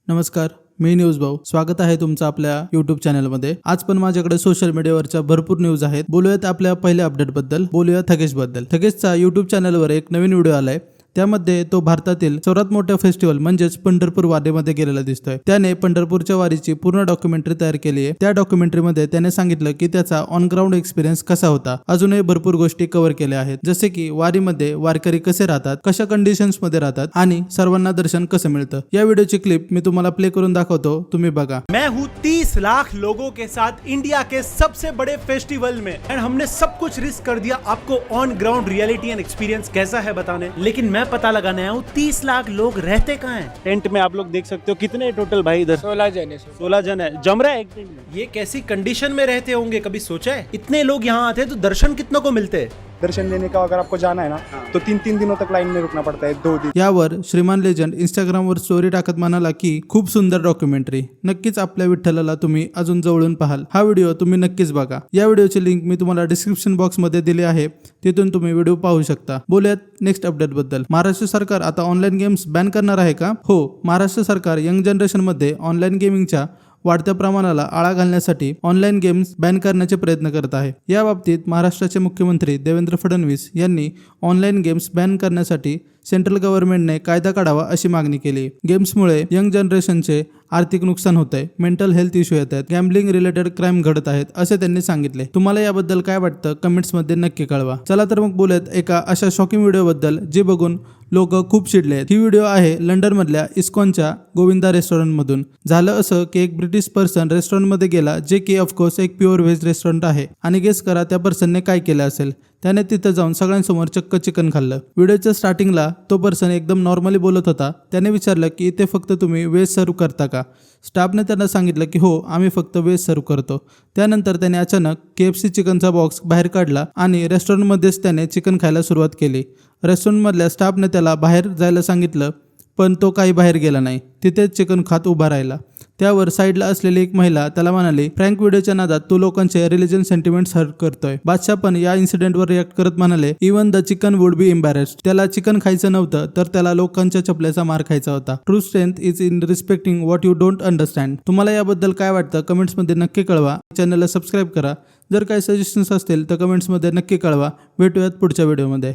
नमस्कार, मी न्यूज भाऊ. स्वागत आहे तुमचं आपल्या YouTube चॅनलमध्ये. आज पण माझ्याकडे सोशल मीडियावरच्या भरपूर न्यूज आहेत. बोलूयात आपल्या पहिल्या अपडेट बद्दल. बोलूया थकेश बद्दल. थकेशचा YouTube चॅनलवर एक नवीन व्हिडिओ आलाय. त्यामध्ये तो भारतातील सर्वात मोठ्या फेस्टिवल म्हणजेच पंढरपूर वारीमध्ये गेलेला दिसतोय. त्याने पंढरपूरच्या वारीची पूर्ण डॉक्युमेंटरी तयार केली आहे. त्या डॉक्युमेंटरीमध्ये त्याने सांगितलं की त्याचा ऑन ग्राउंड एक्सपिरियन्स कसा होता. अजूनही भरपूर गोष्टी कव्हर केल्या आहेत, जसे की वारीमध्ये वारकरी कसे राहतात, कशा कंडिशन्स मध्ये राहतात आणि सर्वांना दर्शन कसं मिळतं. या व्हिडिओची क्लिप मी तुम्हाला प्ले करून दाखवतो, तुम्ही बघा. मैं हूँ 30 लाख लोगों के साथ इंडिया के सबसे बड़े फेस्टिवल में एंड हमने सब कुछ रिस्क कर दिया आपको on ground reality end experience कैसा है बताने। लेकिन मैं पता लगाने आया हूँ 30 लाख लोग रहते कहाँ हैं। टेंट में आप लोग देख सकते हो कितने टोटल भाई इधर 16 जन है जम रहा है एक टेंट में। ये कैसी कंडीशन में रहते होंगे, कभी सोचा है? इतने लोग यहाँ आते हैं तो दर्शन कितनों को मिलते हैं? दर्शन लेने का अगर आपको जाना है ना तो 3-3 दिनों तक लाइन में रुकना पड़ता है, 2 दिन। यावर श्रीमान लेजंड इंस्टाग्रामवर स्टोरी टाकत म्हणाला की खूप सुंदर डॉक्युमेंटरी, नक्कीच आपल्या विठ्ठलाला तुम्ही अजून जवळून पाहाल. हा व्हिडिओ तुम्ही नक्कीच बघा. या व्हिडिओची लिंक मी तुम्हाला डिस्क्रिप्शन बॉक्स मध्ये दिली आहे, तिथून तुम्ही व्हिडिओ पाहू शकता. बोलूयात नेक्स्ट अपडेट बद्दल. महाराष्ट्र सरकार आता ऑनलाईन गेम्स बॅन करणार आहे का? हो, महाराष्ट्र सरकार यंग जनरेशन मध्ये ऑनलाईन गेमिंगच्या वाढत्या प्रमाणाला आळा घालण्यासाठी ऑनलाईन गेम्स बॅन करण्याचे प्रयत्न करत आहे. या बाबतीत महाराष्ट्राचे मुख्यमंत्री देवेंद्र फडणवीस यांनी ऑनलाईन गेम्स बॅन करण्यासाठी सेंट्रल गव्हर्नमेंटने कायदा काढावा अशी मागणी केली. गेम्समुळे यंग जनरेशनचे आर्थिक नुकसान होत आहे, मेंटल हेल्थ इश्यू येत आहेत, गॅम्बलिंग रिलेटेड क्राईम घडत आहेत असे त्यांनी सांगितले. तुम्हाला याबद्दल काय वाटतं कमेंट्स मध्ये नक्की कळवा. चला तर मग बोलूयात एका अशा शॉकिंग व्हिडिओ बद्दल जी बघून लोक खूप चिडले आहेत. ही व्हिडिओ आहे लंडन मधल्या इस्कॉनच्या गोविंदा रेस्टॉरंट मधून. झालं असं की एक ब्रिटिश पर्सन रेस्टॉरंट मध्ये गेला, जे की ऑफकोर्स एक प्युअर व्हेज रेस्टॉरंट आहे, आणि गेस करा त्या पर्सनने काय केलं असेल. त्याने तिथं जाऊन सगळ्यांसमोर चक्क चिकन खाल्लं. व्हिडिओच्या स्टार्टिंगला तो पर्सन एकदम नॉर्मली बोलत होता. त्याने विचारलं की इथे फक्त तुम्ही व्हेज सर्व करता का? स्टाफने त्यांना सांगितलं की हो, आम्ही फक्त व्हेज सर्व करतो. त्यानंतर त्याने अचानक KFC चिकनचा बॉक्स बाहेर काढला आणि रेस्टॉरंटमध्येच त्याने चिकन खायला सुरुवात केली. रेस्टॉरंटमधल्या स्टाफने त्याला बाहेर जायला सांगितलं, पण तो काही बाहेर गेला नाही, तिथेच चिकन खात उभा राहिला. त्यावर साईडला असलेली एक महिला त्याला म्हणाली, फ्रँक व्हिडिओच्या नादात तू लोकांचे रिलिजन सेंटिमेंट्स हर्ट करतोय. बादशाह पण या इन्सिडेंटवर रिॲक्ट करत म्हणाले, even the chicken would be embarrassed. त्याला चिकन खायचं नव्हतं, तर त्याला लोकांच्या चपल्याचा मार खायचा होता. True strength is in respecting what you don't understand. तुम्हाला याबद्दल काय वाटतं कमेंट्समध्ये नक्की कळवा. चॅनलला सबस्क्राईब करा. जर काही सजेशन्स असतील तर कमेंट्समध्ये नक्की कळवा. भेटूयात पुढच्या व्हिडिओमध्ये.